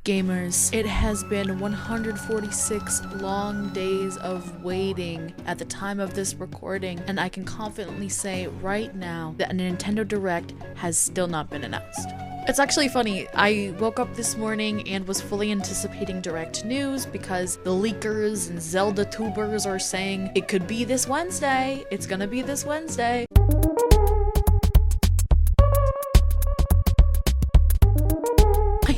Gamers, it has been 146 long days of waiting at the time of this recording, and I can confidently say right now that a Nintendo Direct has still not been announced. It's actually funny, I woke up this morning and was fully anticipating Direct news because the leakers and Zelda tubers are saying it could be this Wednesday, it's gonna be this Wednesday.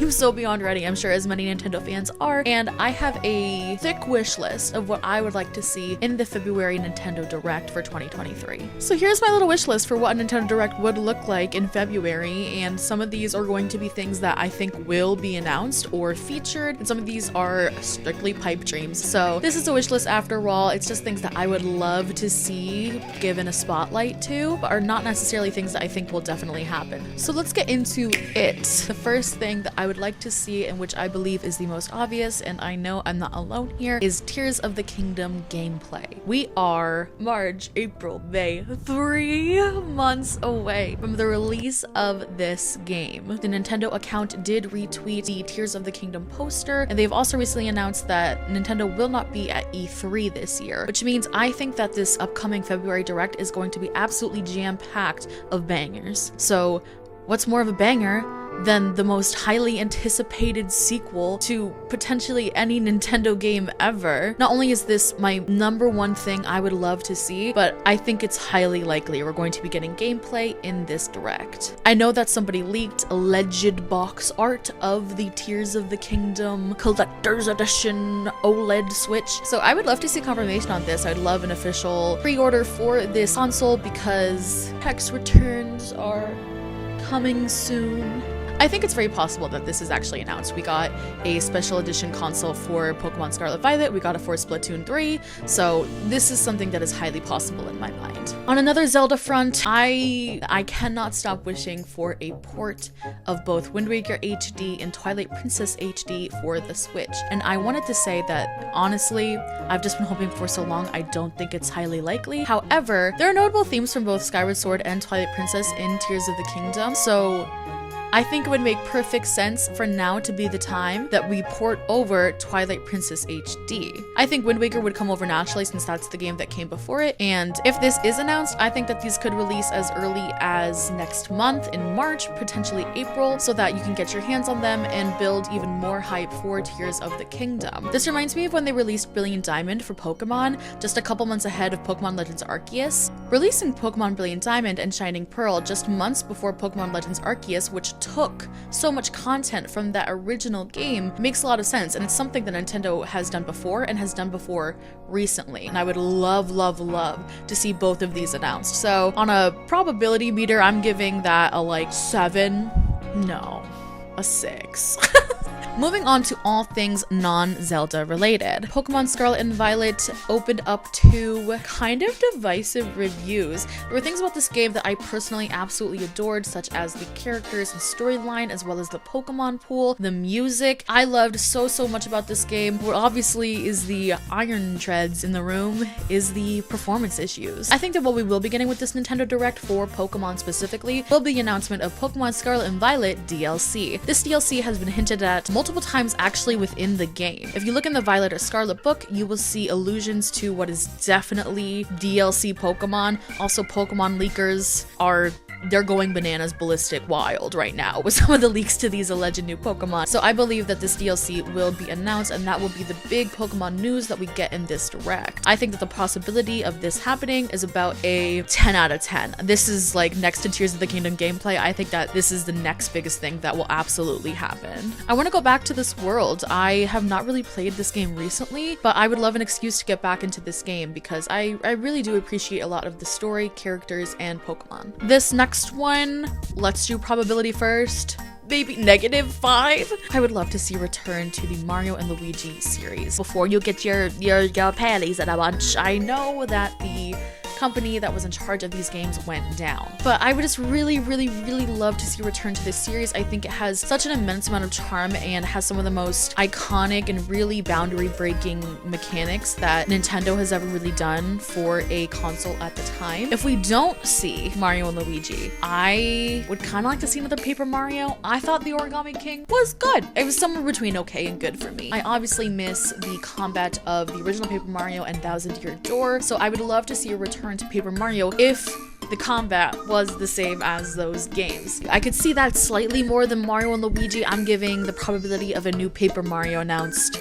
I'm so beyond ready, I'm sure as many Nintendo fans are, and I have a thick wish list of what I would like to see in the February Nintendo Direct for 2023. So here's my little wish list for what a Nintendo Direct would look like in February, and some of these are going to be things that I think will be announced or featured, and some of these are strictly pipe dreams. So this is a wish list after all, it's just things that I would love to see given a spotlight to, but are not necessarily things that I think will definitely happen. So let's get into it. The first thing that I would like to see, and which I believe is the most obvious, and I know I'm not alone here, is Tears of the Kingdom gameplay. We are March, April, May, 3 months away from the release of this game. The Nintendo account did retweet the Tears of the Kingdom poster, and they've also recently announced that Nintendo will not be at E3 this year, which means I think that this upcoming February Direct is going to be absolutely jam-packed of bangers. So what's more of a banger than the most highly anticipated sequel to potentially any Nintendo game ever? Not only is this my #1 thing I would love to see, but I think it's highly likely we're going to be getting gameplay in this Direct. I know that somebody leaked alleged box art of the Tears of the Kingdom Collector's Edition OLED Switch, so I would love to see confirmation on this. I'd love an official pre-order for this console because hex returns are coming soon. I think it's very possible that this is actually announced. We got a special edition console for Pokemon Scarlet Violet, we got it for Splatoon 3, so this is something that is highly possible in my mind. On another Zelda front, I cannot stop wishing for a port of both Wind Waker HD and Twilight Princess HD for the Switch. And I wanted to say that, honestly, I've just been hoping for so long, I don't think it's highly likely. However, there are notable themes from both Skyward Sword and Twilight Princess in Tears of the Kingdom, so I think it would make perfect sense for now to be the time that we port over Twilight Princess HD. I think Wind Waker would come over naturally since that's the game that came before it, and if this is announced, I think that these could release as early as next month in March, potentially April, so that you can get your hands on them and build even more hype for Tears of the Kingdom. This reminds me of when they released Brilliant Diamond for Pokemon, just a couple months ahead of Pokemon Legends Arceus. Releasing Pokemon Brilliant Diamond and Shining Pearl just months before Pokemon Legends Arceus, which took so much content from that original game, makes a lot of sense, and it's something that Nintendo has done before and has done before recently, and I would love to see both of these announced. So on a probability meter, I'm giving that a 7, no, a 6. Moving on to all things non-Zelda related. Pokemon Scarlet and Violet opened up to kind of divisive reviews. There were things about this game that I personally absolutely adored, such as the characters and storyline, as well as the Pokemon pool, the music. I loved so much about this game. What obviously is the iron treads in the room is the performance issues. I think that what we will be getting with this Nintendo Direct for Pokemon specifically will be the announcement of Pokemon Scarlet and Violet DLC. This DLC has been hinted at multiple times actually within the game. If you look in the Violet or Scarlet book, you will see allusions to what is definitely DLC Pokemon. Also, Pokemon leakers they're going bananas ballistic wild right now with some of the leaks to these alleged new Pokemon. So I believe that this DLC will be announced, and that will be the big Pokemon news that we get in this Direct. I think that the possibility of this happening is about a 10 out of 10. This is next to Tears of the Kingdom gameplay. I think that this is the next biggest thing that will absolutely happen. I want to go back to this world. I have not really played this game recently, but I would love an excuse to get back into this game because I really do appreciate a lot of the story, characters, and Pokemon. This next one, let's do probability first. Maybe -5. I would love to see a return to the Mario and Luigi series. Before you get your panties in a bunch, I know that the company that was in charge of these games went down. But I would just really love to see a return to this series. I think it has such an immense amount of charm and has some of the most iconic and really boundary-breaking mechanics that Nintendo has ever really done for a console at the time. If we don't see Mario and Luigi, I would kind of like to see another Paper Mario. I thought the Origami King was good. It was somewhere between okay and good for me. I obviously miss the combat of the original Paper Mario and Thousand Year Door, so I would love to see a return to Paper Mario if the combat was the same as those games. I could see that slightly more than Mario and Luigi. I'm giving the probability of a new Paper Mario announced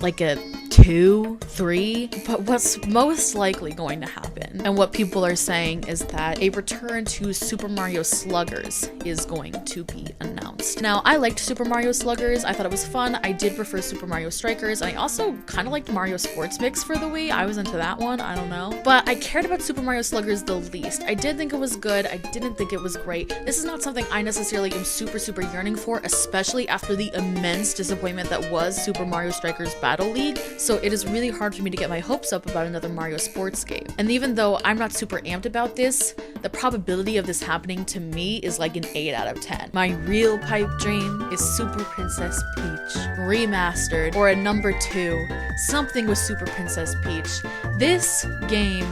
like a 2, 3, but what's most likely going to happen and what people are saying is that a return to Super Mario Sluggers is going to be announced. Now, I liked Super Mario Sluggers. I thought it was fun. I did prefer Super Mario Strikers. I also kind of liked Mario Sports Mix for the Wii. I was into that one. I don't know. But I cared about Super Mario Sluggers the least. I did think it was good. I didn't think it was great. This is not something I necessarily am super yearning for, especially after the immense disappointment that was Super Mario Strikers Battle League. So it is really hard for me to get my hopes up about another Mario sports game. And even though I'm not super amped about this, the probability of this happening to me is like an 8 out of 10. My real pipe dream is Super Princess Peach remastered, or a number 2, something with Super Princess Peach. This game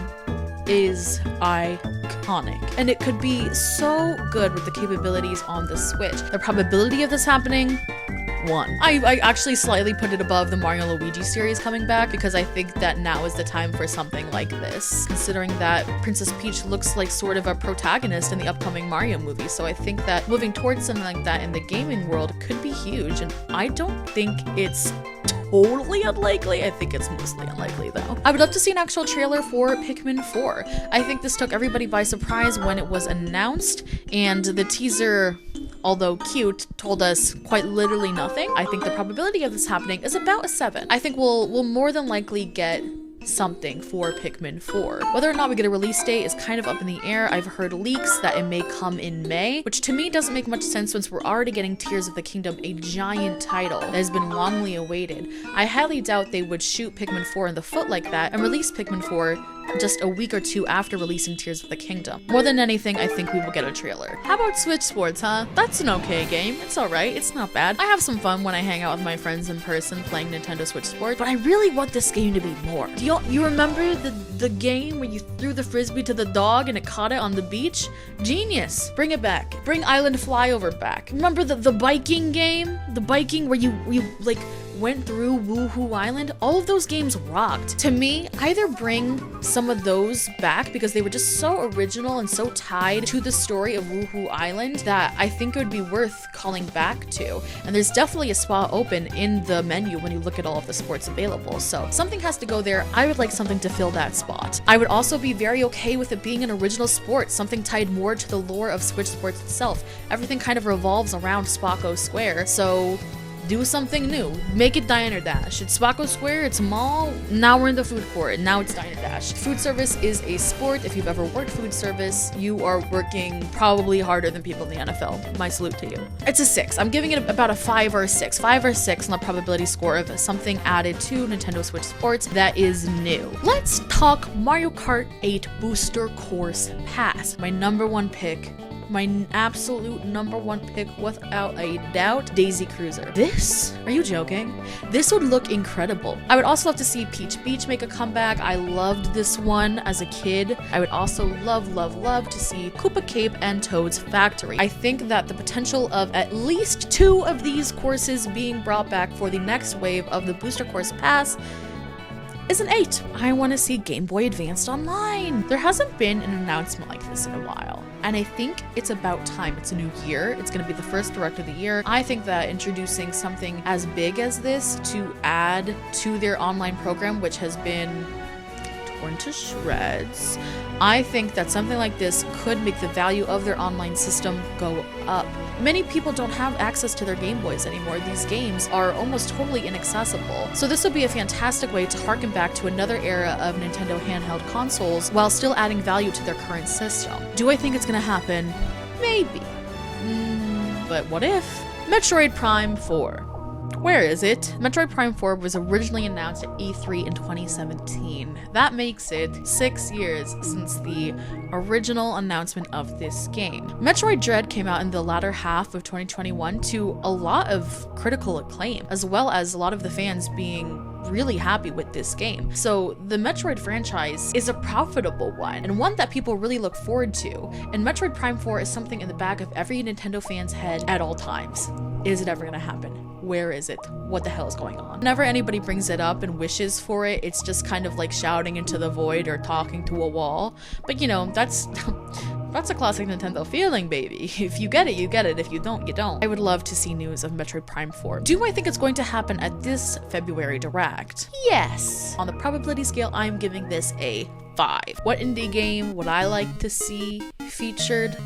is iconic, and it could be so good with the capabilities on the Switch. The probability of this happening, 1. I actually slightly put it above the Mario and Luigi series coming back because I think that now is the time for something like this, considering that Princess Peach looks like sort of a protagonist in the upcoming Mario movie. So I think that moving towards something like that in the gaming world could be huge, and I don't think it's totally unlikely. I think it's mostly unlikely though. I would love to see an actual trailer for Pikmin 4. I think this took everybody by surprise when it was announced, and the teaser, although cute, told us quite literally nothing. I think the probability of this happening is about a 7. I think we'll more than likely get something for Pikmin 4. Whether or not we get a release date is kind of up in the air. I've heard leaks that it may come in May, which to me doesn't make much sense since we're already getting Tears of the Kingdom, a giant title that has been longly awaited. I highly doubt they would shoot Pikmin 4 in the foot like that and release Pikmin 4 just a week or 2 after releasing Tears of the Kingdom. More than anything, I think we will get a trailer. How about Switch Sports, huh? That's an okay game. It's alright. It's not bad. I have some fun when I hang out with my friends in person playing Nintendo Switch Sports, but I really want this game to be more. Do you remember the game where you threw the frisbee to the dog and it caught it on the beach? Genius. Bring it back. Bring Island Flyover back. Remember the biking game? The biking where you like went through Woohoo Island? All of those games rocked. To me, either bring some of those back because they were just so original and so tied to the story of Woohoo Island that I think it would be worth calling back to. And there's definitely a spot open in the menu when you look at all of the sports available. So something has to go there. I would like something to fill that spot. I would also be very okay with it being an original sport, something tied more to the lore of Switch Sports itself. Everything kind of revolves around Spacco Square, so do something new. Make it Diner Dash. It's Spacco Square, it's a mall, now we're in the food court, now it's Diner Dash. Food service is a sport. If you've ever worked food service, you are working probably harder than people in the NFL. My salute to you. It's a 6. I'm giving it about a 5 or a 6. 5 or 6 on the probability score of something added to Nintendo Switch Sports that is new. Let's talk Mario Kart 8 Booster Course Pass. My number 1 pick. My absolute number 1 pick without a doubt, Daisy Cruiser. This? Are you joking? This would look incredible. I would also love to see Peach Beach make a comeback. I loved this one as a kid. I would also love to see Koopa Cape and Toad's Factory. I think that the potential of at least 2 of these courses being brought back for the next wave of the Booster Course Pass is an 8. I want to see Game Boy Advanced Online. There hasn't been an announcement like this in a while, and I think it's about time. It's a new year. It's going to be the first Direct of the year. I think that introducing something as big as this to add to their online program, which has been torn to shreds, I think that something like this could make the value of their online system go up. Many people don't have access to their Game Boys anymore. These games are almost totally inaccessible. So this would be a fantastic way to harken back to another era of Nintendo handheld consoles while still adding value to their current system. Do I think it's gonna happen? Maybe. But what if? Metroid Prime 4. Where is it? Metroid Prime 4 was originally announced at E3 in 2017. That makes it 6 years since the original announcement of this game. Metroid Dread came out in the latter half of 2021 to a lot of critical acclaim, as well as a lot of the fans being really happy with this game. So the Metroid franchise is a profitable one and one that people really look forward to. And Metroid Prime 4 is something in the back of every Nintendo fan's head at all times. Is it ever gonna happen? Where is it? What the hell is going on? Whenever anybody brings it up and wishes for it, it's just kind of like shouting into the void or talking to a wall. But you know, that's a classic Nintendo feeling, baby. If you get it, you get it. If you don't, you don't. I would love to see news of Metroid Prime 4. Do I think it's going to happen at this February Direct? Yes. On the probability scale, I'm giving this a 5. What indie game would I like to see featured?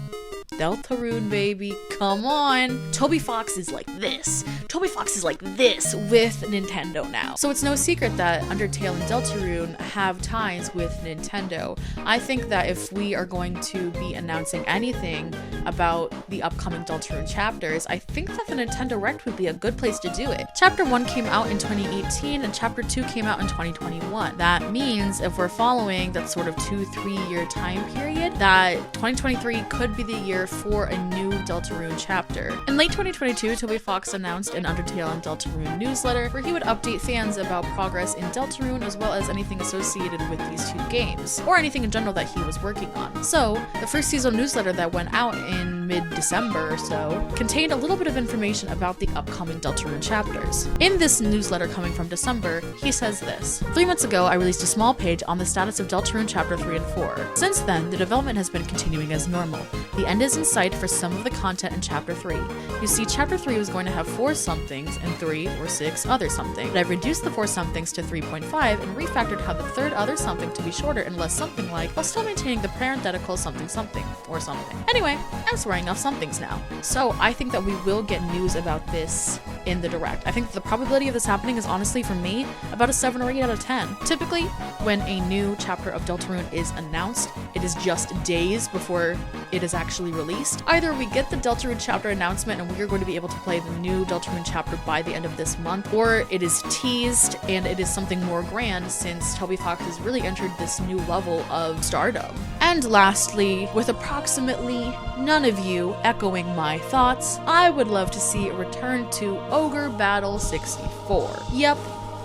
Deltarune, baby, come on. Toby Fox is like this. Toby Fox is like this with Nintendo now. So it's no secret that Undertale and Deltarune have ties with Nintendo. I think that if we are going to be announcing anything about the upcoming Deltarune chapters, I think that the Nintendo Direct would be a good place to do it. Chapter 1 came out in 2018 and Chapter 2 came out in 2021. That means if we're following that sort of 2-3 year time period, that 2023 could be the year for a new Deltarune chapter. In late 2022, Toby Fox announced an Undertale and Deltarune newsletter where he would update fans about progress in Deltarune as well as anything associated with these two games, or anything in general that he was working on. So, the first season newsletter that went out in mid-December or so contained a little bit of information about the upcoming Deltarune chapters. In this newsletter coming from December, he says this: 3 months ago, I released a small page on the status of Deltarune Chapter 3 and 4. Since then, the development has been continuing as normal. The end is in sight for some of the content in Chapter 3. You see, Chapter 3 was going to have 4 somethings and 3 or 6 other something, but I've reduced the 4 somethings to 3.5 and refactored how the third other something to be shorter and less something like, while still maintaining the parenthetical something something or something. Anyway, I'm swearing off somethings now. So I think that we will get news about this in the Direct. I think the probability of this happening is honestly, for me, about a 7 or 8 out of 10. Typically, when a new chapter of Deltarune is announced, it is just days before it is actually released. Either we get the Deltarune chapter announcement and we are going to be able to play the new Deltarune chapter by the end of this month, or it is teased and it is something more grand since Toby Fox has really entered this new level of stardom. And lastly, with approximately none of you echoing my thoughts, I would love to see a return to Ogre Battle 64. Yep,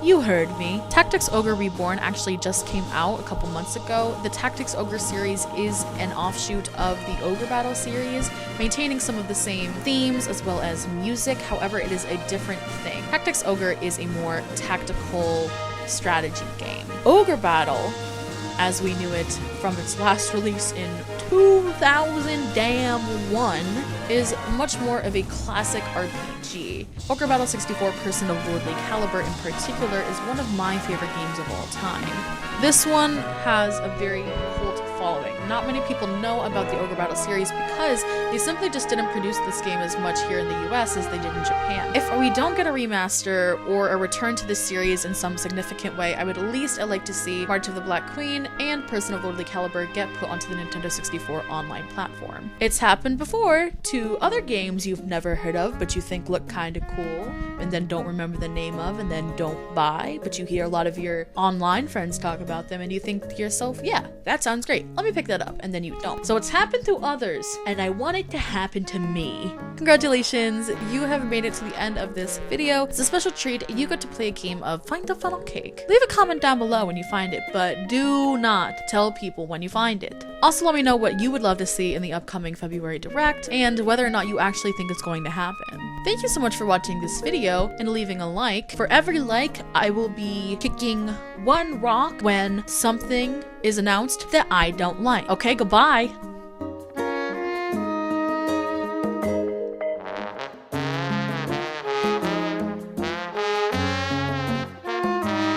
you heard me. Tactics Ogre Reborn actually just came out a couple months ago. The Tactics Ogre series is an offshoot of the Ogre Battle series, maintaining some of the same themes as well as music. However, it is a different thing. Tactics Ogre is a more tactical strategy game. Ogre Battle, as we knew it from its last release in 2001, is much more of a classic RPG. Ogre Battle 64 Person of Lordly Caliber in particular is one of my favorite games of all time. This one has a very cult following. Not many people know about the Ogre Battle series because they simply just didn't produce this game as much here in the US as they did in Japan. If we don't get a remaster or a return to this series in some significant way, I would at least like to see March of the Black Queen and Person of Lordly Caliber get put onto the Nintendo 64 online platform. It's happened before to other games you've never heard of but you think look kinda cool and then don't remember the name of and then don't buy, but you hear a lot of your online friends talk about them and you think to yourself, yeah, that sounds great, let me pick that up, and then you don't. So it's happened to others and I want it to happen to me. Congratulations, you have made it to the end of this video. It's a special treat. You get to play a game of Find the Funnel Cake. Leave a comment down below when you find it, but do not tell people when you find it. Also, let me know what you would love to see in the upcoming February Direct and whether or not you actually think it's going to happen. Thank you so much for watching this video and leaving a like. For every like, I will be kicking 1 rock when something is announced that I don't like. Okay, goodbye.